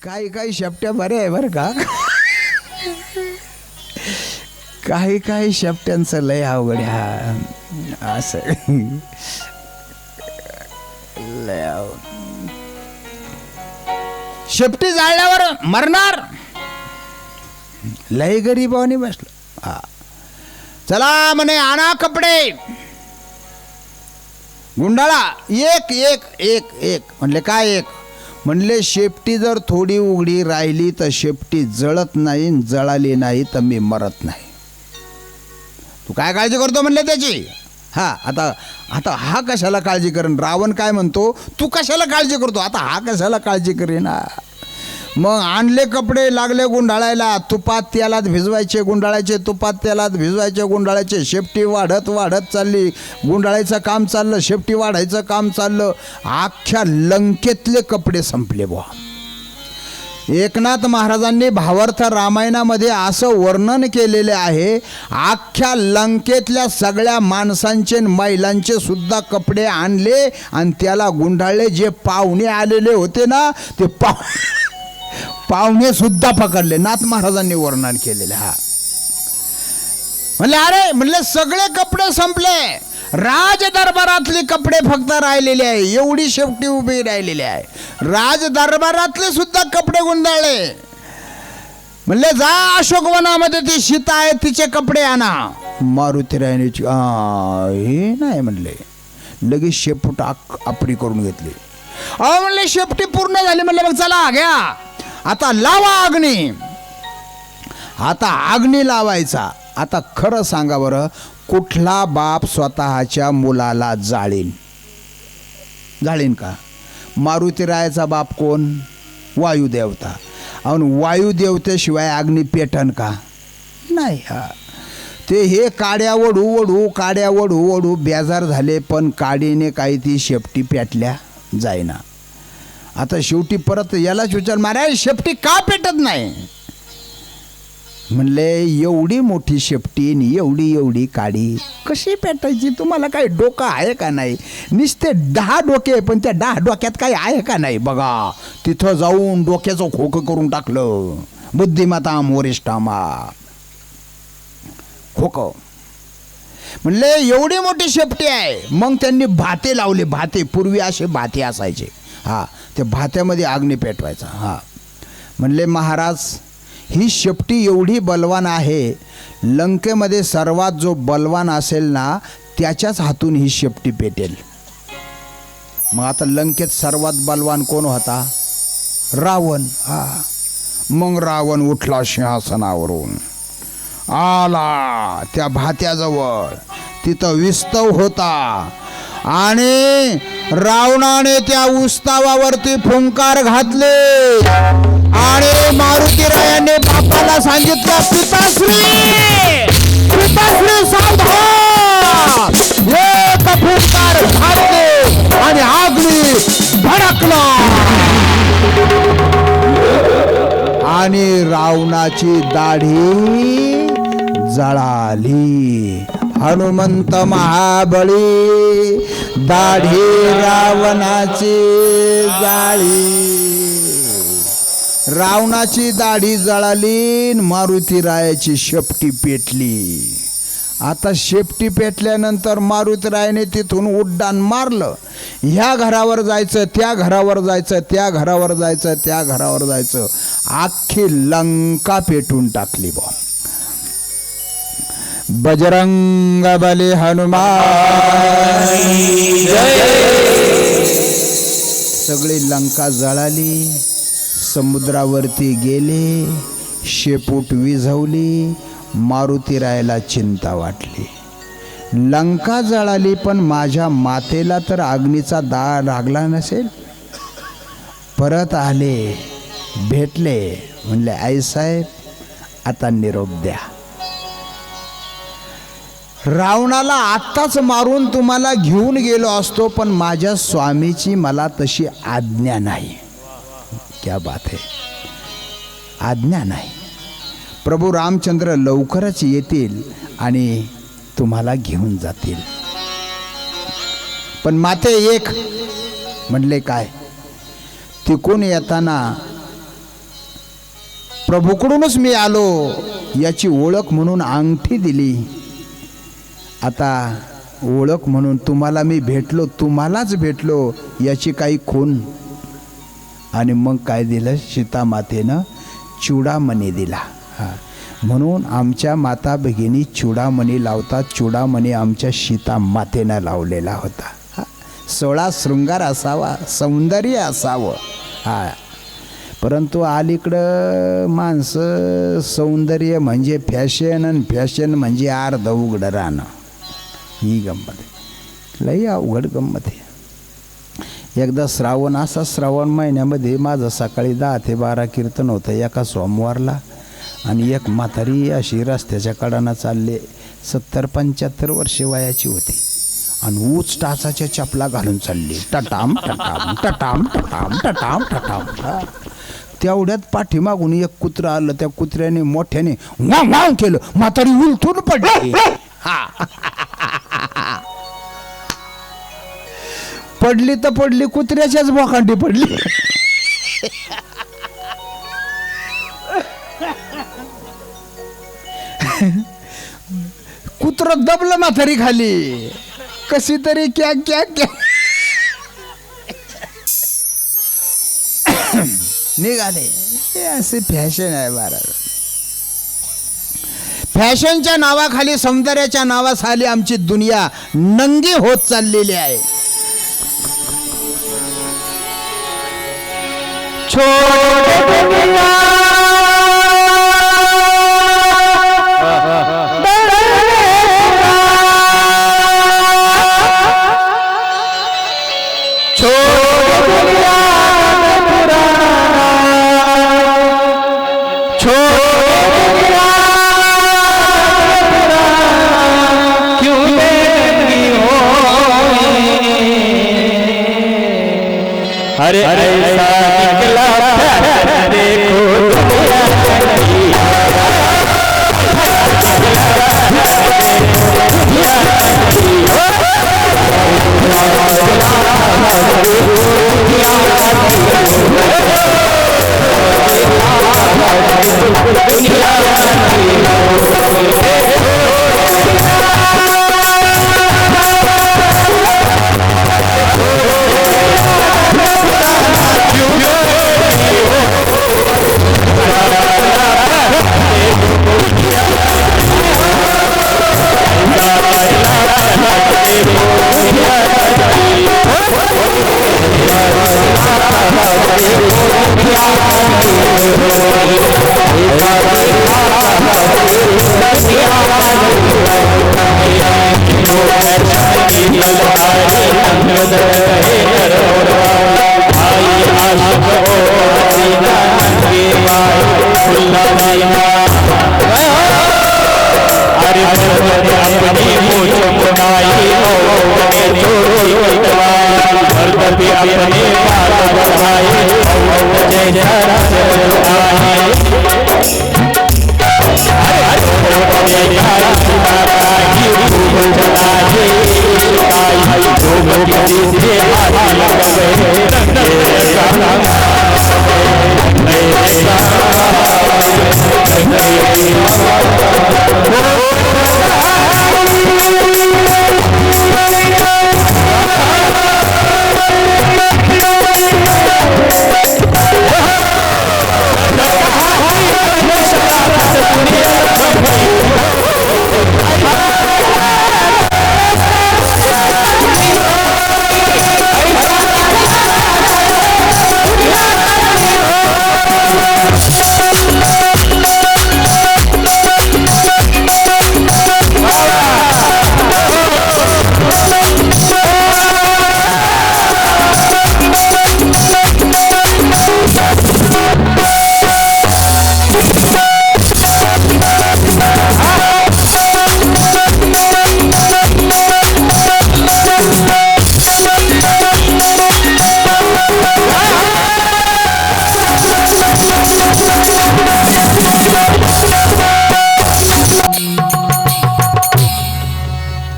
काही काही शेपट्या बऱ्या आहे बरं का. काही काही शेपट्यांचं लय अवघड हा असं लय शेपटी जाळल्यावर मरणार. लय गरीबाने बसलं. हा चला म्हणे आणा कपडे गुंडाळा. एक एक एक एक म्हणले काय एक म्हणले शेपटी जर थोडी उघडी राहिली तर शेपटी जळत नाही, जळाली नाही तर मी मरत नाही. तू काय काळजी करतो म्हणले त्याची. हा आता आता हा कशाला काळजी करेन. रावण काय म्हणतो तू कशाला काळजी करतो. आता हा कशाला काळजी करेन. मग आणले कपडे लागले गुंडाळायला. तुपात तेलात भिजवायचे गुंडाळायचे, तुपात तेलात भिजवायचे गुंडाळायचे. शेपटी वाढत वाढत चालली. गुंडाळायचं काम चाललं, शेपटी वाढायचं काम चाललं. अख्ख्या लंकेतले कपडे संपले बुवा. एकनाथ महाराजांनी भावार्थ रामायणामध्ये असं वर्णन केलेले आहे, अख्ख्या लंकेतल्या सगळ्या माणसांचे महिलांचे सुद्धा कपडे आणले आणि त्याला गुंडाळले. जे पाहुणे आलेले होते ना ते पाहुणे सुद्धा पकडले. नाथ महाराजांनी वर्णन केलेले. हा म्हणले अरे म्हणले सगळे कपडे संपले, राज दरबारातले कपडे फक्त राहिलेले आहे. एवढी शेपटी उभी राहिलेली आहे. राज दरबारातले सुद्धा कपडे गुंडाळले. म्हणले जा अशोकवनामध्ये ती सीता आहे तिचे कपडे आणा. मारुती रायनेची हे नाही म्हणले. लगेच शेपूट आपडी करून घेतली. म्हणले शेपटी पूर्ण झाली. म्हणले मग चला घ्या आता लावा अग्नी. आता अग्नी लावायचा. आता खरं सांगा बरं, कुठला बाप स्वतःच्या मुलाला जाळीन का. मारुतीरायाचा बाप कोण. वायुदेवता. आणि वायुदेवतेशिवाय अग्नी पेटन का नाही. हा ते हे काड्या वडू वडू काड्या वडू वडू बेजार झाले, पण काडीने काही ती शेपटी पेटल्या जाईना. आता शेवटी परत यालाच विचार महाराज शेपटी का पेटत नाही. म्हणले एवढी मोठी शेपटी एवढी एवढी काडी कशी पेटायची. तुम्हाला काही डोकं आहे का नाही. नुसते 10 डोके पण त्या 10 डोक्यात काही आहे का नाही बघा. तिथं जाऊन डोक्याचं खोकं करून टाकलं. बुद्धिमताम वरिष्ठामा खोकं. म्हणले एवढी मोठी शेपटी आहे. मग त्यांनी भाते लावले. भाते पूर्वी असे भाते असायचे. हा त्या भात्यामध्ये अग्नी पेटवायचा. हा म्हणले महाराज ही शेपटी एवढी बलवान आहे, लंकेमध्ये सर्वात जो बलवान असेल ना त्याच्याच हातून ही शेपटी पेटेल. मग आता लंकेत सर्वात बलवान कोण होता. रावण. हा मग रावण उठला सिंहासनावरून, आला त्या भात्याजवळ. तिथं विस्तव होता आणि रावणाने त्या उस्तावावरती फुंकार घातले आणि मारुतीरायाने बापाला सांगितलं पिताश्री पिताश्री सावधान. एक फुंकार घातले आणि अग्नी भडकला आणि रावणाची दाढी जळाली. हनुमंत महाबळी दाढी रावणाची जाळी. रावणाची दाढी जळाली, मारुतीरायाची शेपटी पेटली. आता शेपटी पेटल्यानंतर मारुतीरायाने तिथून उड्डाण मारलं. ह्या घरावर जायचं, त्या घरावर जायचं, त्या घरावर जायचं, त्या घरावर जायचं. अख्खी लंका पेटून टाकली बा. बजरंग बली हनुमान सगळी लंका जळाली. समुद्रावरती गेले, शेपूट विझवली. मारुतीरायाला चिंता वाटली. लंका जळाली पण माझ्या मातेला तर अग्नीचा दाग लागला नसेल. परत आले, भेटले. म्हणले आईसाहेब आता निरोप द्या. रावणाला आत्ताच मारून तुम्हाला घेऊन गेलो असतो, पण माझ्या स्वामीची मला तशी आज्ञा नाही. क्या बात है. आज्ञा नाही. प्रभू रामचंद्र लवकरच येतील आणि तुम्हाला घेऊन जातील. पण माते एक म्हणले काय. तिकून येताना प्रभूकडूनच मी आलो याची ओळख म्हणून अंगठी दिली. आता ओळख म्हणून तुम्हाला मी भेटलो, तुम्हालाच भेटलो याची काही खून. आणि मग काय दिलं, सीतामातेनं चुडामणी दिला. म्हणून आमच्या माता भगिनी चुडामणी लावतात. चुडामणी आमच्या सीतामातेनं लावलेला होता. 16 शृंगार असावा, सौंदर्य असावं. परंतु अलीकडं माणसं सौंदर्य म्हणजे फॅशन आणि फॅशन म्हणजे अर्ध उघडं राहणं. ही गंमत आहे, लई अवघड गंमत आहे. एकदा श्रावण, असा श्रावण महिन्यामध्ये माझं सकाळी 10 ते 12 कीर्तन होतं एका सोमवारला. आणि एक म्हातारी अशी रस्त्याच्या कडानं चालले, 70-75 वर्षे वयाची होती आणि ऊच टाचाच्या चपला घालून चालली. टटाम टटाम टटाम टटाम टटाम टटाम. तेवढ्यात पाठीमागून एक कुत्रं आलं. त्या कुत्र्याने मोठ्याने वाव वाव केलं. म्हातारी उलटून पडली. पडली तर पडली, कुत्र्याच्याच बोकांडी पडली. कुत्र दबलं म्हातारी खाली. कशी तरी क्या क्या क्या निघाले. हे असे फॅशन आहे महाराज. फॅशनच्या नावाखाली, सौंदर्याच्या नावाखाली आमची दुनिया नंगी होत चाललेली आहे. अरे ऐसा निकला देखो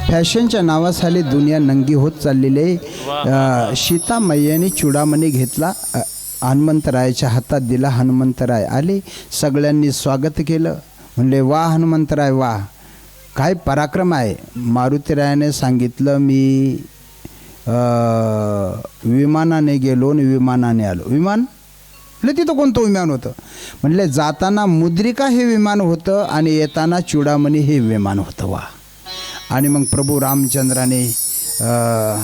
फॅशनच्या नावाखाली दुनिया नंगी होत चाललेली आहे. सीता मैयाने चुडामणी घेतला. हनुमंतरायाच्या हातात दिला. हनुमंतराय आले, सगळ्यांनी स्वागत केलं. म्हणले वा हनुमंतराय वा, काय पराक्रम आहे. मारुतीरायाने सांगितलं मी विमानाने गेलो आणि विमानाने आलो. विमान म्हणलं तिथं कोणतं विमान होतं. म्हणले जाताना मुद्रिका हे विमान होतं आणि येताना चुडामणी हे विमान होतं. वा. आणि मग प्रभू रामचंद्राने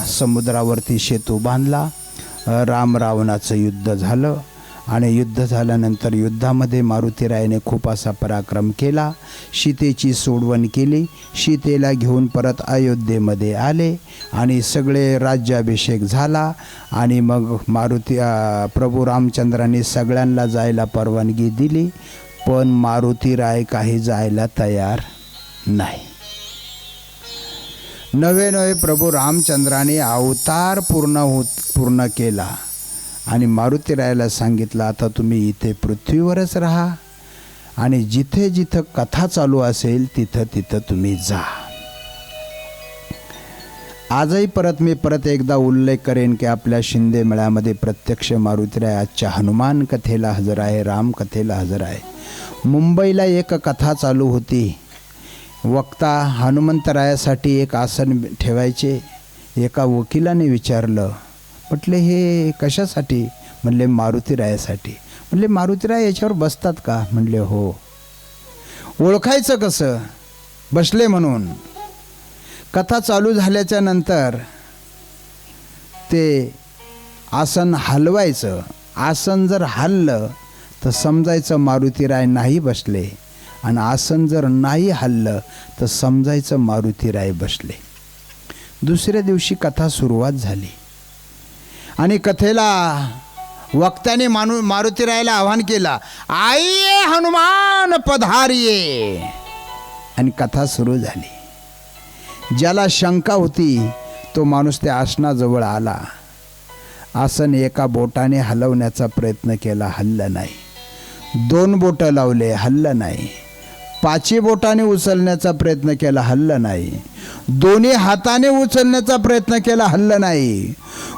समुद्रावरती सेतू बांधला. राम रावणाचं युद्ध झालं आणि युद्ध झाल्यानंतर युद्धामध्ये मारुतीरायाने खूप असा पराक्रम केला. सीतेची सोडवण केली. सीतेला घेऊन परत अयोध्येमध्ये आले आणि सगळे राज्याभिषेक झाला. आणि मग प्रभू रामचंद्राने सगळ्यांना जायला परवानगी दिली, पण मारुतीराय काही जायला तयार नाही. नवे प्रभू रामचंद्राने अवतार पूर्ण केला आणि मारुतीरायाला सांगितलं आता तुम्ही इथे पृथ्वीवरच राहा आणि जिथे जिथं कथा चालू असेल तिथं तिथं तुम्ही जा. आजही मी परत एकदा उल्लेख करेन की आपल्या शिंदे मेळ्यामध्ये प्रत्यक्ष मारुतीराय आजच्या हनुमान कथेला हजर आहे, राम कथेला हजर आहे. मुंबईला एक कथा चालू होती. वक्ता हनुमंतरायासाठी एक आसन ठेवायचे. एका वकिलाने विचारलं, म्हटले हे कशासाठी. म्हणले मारुतीरायासाठी. म्हणले मारुतीराय याच्यावर बसतात का. म्हणले हो. ओळखायचं कसं बसले म्हणून. कथा चालू झाल्याच्या नंतर ते आसन हलवायचं. आसन जर हललं तर समजायचं मारुतीराय नाही बसले आणि आसन जर नाही हललं तर समजायचं मारुतीराय बसले. दुसऱ्या दिवशी कथा सुरुवात झाली आणि कथेला वक्त्याने मारुतीरायाला आवाहन केला, आइये हनुमान पधारिये. आणि कथा सुरू झाली. ज्याला शंका होती तो माणूस त्या आसनाजवळ आला. आसन एका बोटाने हलवण्याचा प्रयत्न केला, हललं नाही. 2 बोटं लावले, हललं नाही. 5 बोटाने उचलण्याचा प्रयत्न केला, हललं नाही. 2 हाताने उचलण्याचा प्रयत्न केला, हललं नाही.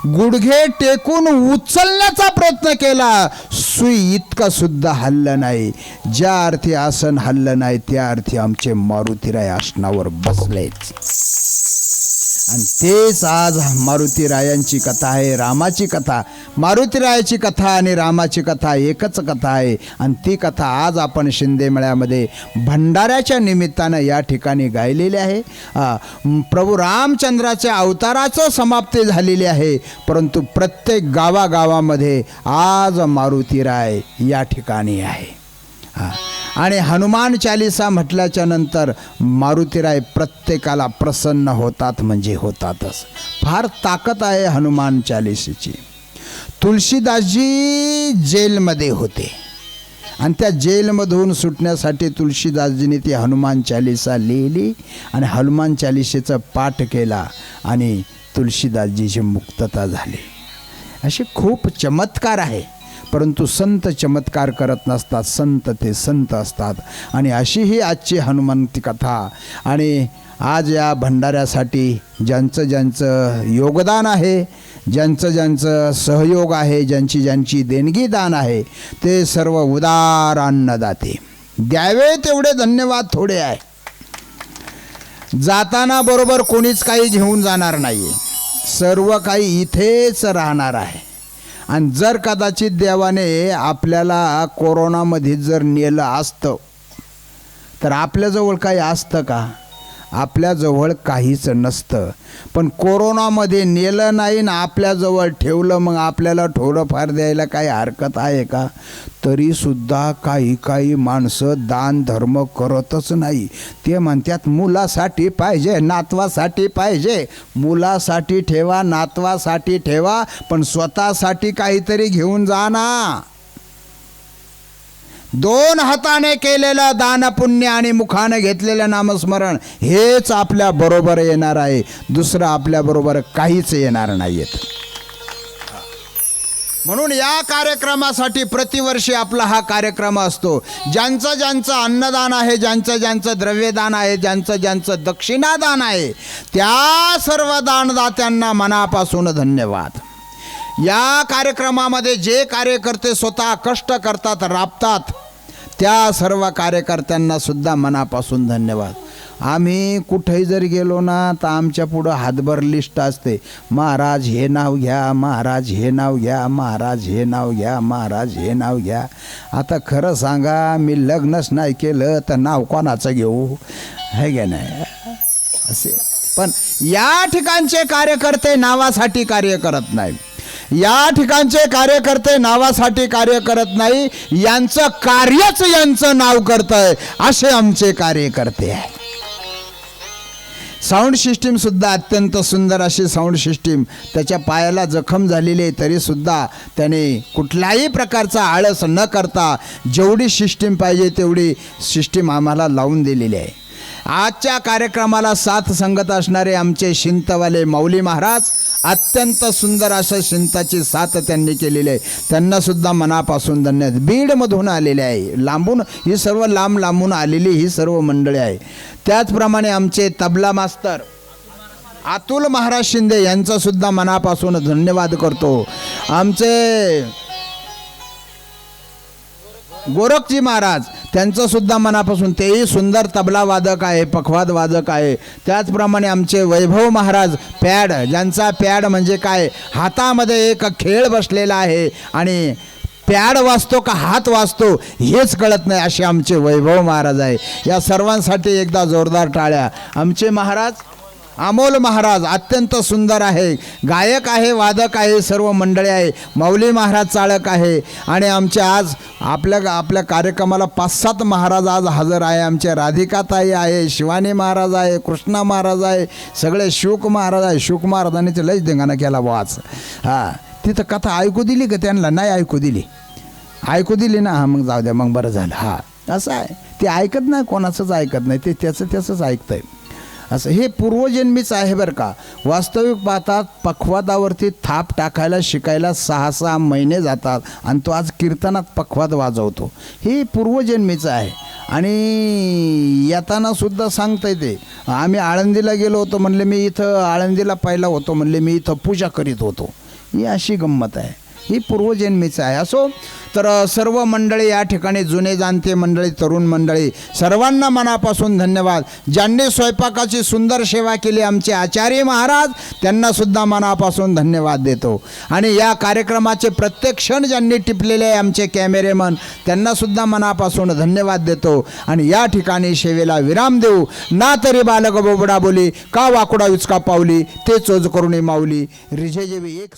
गुडघे टेकून उचलण्याचा प्रयत्न केला, सुई इतका सुद्धा हललं नाही. ज्या अर्थी आसन हललं नाही त्या अर्थी आमचे मारुतीराय आसनावर बसलेच. आणि तेच आज मारुतीरायांची कथा आहे, रामाची कथा. मारुतीरायाची कथा आणि रामाची कथा एकच कथा आहे. आणि ती कथा आज आपण शिंदेमेळ्यामध्ये भंडाऱ्याच्या निमित्तानं या ठिकाणी गायलेली आहे. प्रभू रामचंद्राच्या अवताराचं समाप्ती झालेली आहे, परंतु प्रत्येक गावागावामध्ये आज मारुतीराय या ठिकाणी आहे. आणि हनुमान चालिसा म्हटल्याच्या नंतर मारुतीराय प्रत्येकाला प्रसन्न होतात म्हणजे होतातच. फार ताकद आहे हनुमान चालिसेची. तुलसीदासजी जेलमध्ये होते आणि त्या जेलमधून सुटण्यासाठी तुलसीदासजीने ती हनुमान चालिसा लिहिली आणि हनुमान चालिसेचा पाठ केला आणि तुलसीदासजीची मुक्तता झाली. असे खूप चमत्कार आहे, परंतु संत चमत्कार करत नसतात, संत ते संत असतात. आणि अशी ही आजची हनुमंती कथा. आणि आज या भंडाऱ्यासाठी ज्यांचं ज्यांचं योगदान आहे, ज्यांचं ज्यांचं सहयोग आहे, ज्यांची ज्यांची देणगी दान आहे, ते सर्व उदार अन्नदाते. द्यावे तेवढे धन्यवाद थोडे आहे. जाताना बरोबर कोणीच काही घेऊन जाणार नाही, सर्व काही इथेच राहणार आहे. आणि जर कदाचित देवाने आपल्याला कोरोनामध्ये जर नेलं असतं तर आपल्याजवळ काही असतं का. आपल्याजवळ काहीच नसतं. पण कोरोनामध्ये नेलं नाही ना आपल्याजवळ ठेवलं, मग आपल्याला थोडंफार द्यायला काही हरकत आहे का. तरीसुद्धा काही काही माणसं दान धर्म करतच नाही. ते म्हणतात मुलासाठी पाहिजे, नातवासाठी पाहिजे. मुलासाठी ठेवा, नातवासाठी ठेवा, पण स्वतःसाठी काहीतरी घेऊन जा ना. 2 हाताने केलेलं दान पुण्य आणि मुखाने घेतलेलं नामस्मरण हेच आपल्या बरोबर येणार आहे. दुसरं आपल्या बरोबर काहीच येणार नाहीत. म्हणून या कार्यक्रमासाठी प्रतिवर्षी आपला हा कार्यक्रम असतो. ज्यांचं ज्यांचं अन्नदान आहे, ज्यांचं ज्यांचं द्रव्यदान आहे, ज्यांचं ज्यांचं दक्षिणादान आहे, त्या सर्व दानदात्यांना मनापासून धन्यवाद. या कार्यक्रमामध्ये जे कार्यकर्ते स्वतः कष्ट करतात, राबतात, त्या सर्व कार्यकर्त्यांना सुद्धा मनापासून धन्यवाद. आम्ही कुठेही जर गेलो ना तर आमच्या पुढं हातभर लिस्ट असते. महाराज हे नाव घ्या, महाराज हे नाव घ्या, महाराज हे नाव घ्या, महाराज हे नाव घ्या. आता खरं सांगा, मी लग्नच नाही केलं तर नाव कोणाचं घेऊ, है का नाही असे. पण या ठिकाणचे कार्यकर्ते नावासाठी कार्य करत नाही. या ठिकाणचे कार्यकर्ते नावासाठी कार्य करत नाही, यांचं कार्यच यांचं नाव करतंय, असे आमचे कार्यकर्ते आहे. साऊंड सिस्टीम सुद्धा अत्यंत सुंदर अशी साऊंड सिस्टीम. त्याच्या पायाला जखम झालेली आहे तरीसुद्धा त्याने कुठल्याही प्रकारचा आळस न करता जेवढी सिस्टीम पाहिजे तेवढी सिस्टीम आम्हाला लावून दिलेली आहे. आजच्या कार्यक्रमाला साथ संगत असणारे आमचे शिंतवाले माऊली महाराज, अत्यंत सुंदर असं शिंताची साथ त्यांनी केलेली आहे. त्यांनासुद्धा मनापासून धन्यवाद. बीडमधून आलेले आहे, लांबून, ही सर्व लांब लांबून आलेली ही सर्व मंडळी आहे. त्याचप्रमाणे आमचे तबला मास्तर अतुल महाराज शिंदे यांचासुद्धा मनापासून धन्यवाद करतो. आमचे गोरखजी महाराज त्यांचंसुद्धा मनापासून, तेही सुंदर तबला वादक आहे, पखवाद वादक आहे. त्याचप्रमाणे आमचे वैभव महाराज पॅड, ज्यांचा पॅड म्हणजे काय, हातामध्ये एक खेळ बसलेला आहे आणि पॅड वाजतो का हात वाजतो हेच कळत नाही, असे आमचे वैभव महाराज आहे. या सर्वांसाठी एकदा जोरदार टाळ्या. आमचे महाराज अमोल महाराज अत्यंत सुंदर आहे, गायक आहे, वादक आहे, सर्व मंडळी आहे. माऊली महाराज चाळक आहे. आणि आमचे आज आपल्या कार्यक्रमाला 5-7 महाराज आज हजर आहे. आमचे राधिकाताई आहे, शिवानी महाराज आहे, कृष्णा महाराज आहे, सगळे शुक महाराज आहे. शुक महाराजांनी तर लयच धिंगाणा केला वाच. हां, तिथं कथा ऐकू दिली का त्यांना? नाही ऐकू दिली. ऐकू दिली ना, हां मग जाऊ द्या, मग बरं झालं. हां, असं आहे, ते ऐकत नाही, कोणाचंच ऐकत नाही, ते त्याचंच ऐकतं आहे. असं हे पूर्वजन्मीच आहे बरं का. वास्तविक पाहतात पखवादावरती थाप टाकायला शिकायला 6-6 महिने जातात आणि तो आज कीर्तनात पखवाद वाजवतो. हे पूर्वजन्मीचं आहे. आणि येताना सुद्धा सांगता येते, आम्ही आळंदीला गेलो होतो म्हणले, मी इथं आळंदीला पहिला होतो म्हणले, मी इथं पूजा करीत होतो. ही अशी गंमत आहे, ही पूर्वजन्मीचं आहे. असो तर सर्व मंडळी या ठिकाणी, जुने जाणते मंडळी, तरुण मंडळी, सर्वांना मनापासून धन्यवाद. ज्यांनी स्वयंपाकाची सुंदर सेवा केली आमचे आचार्य महाराज, त्यांनासुद्धा मनापासून धन्यवाद देतो. आणि या कार्यक्रमाचे प्रत्येक क्षण ज्यांनी टिपलेले आहे आमचे कॅमेरेमन, त्यांनासुद्धा मनापासून धन्यवाद देतो. आणि या ठिकाणी सेवेला विराम देऊ. ना तरी बालक बोबडा बोली, का वाकुडा उचका पावली, ते चोज करुणी माऊली. रिझेजेवी एक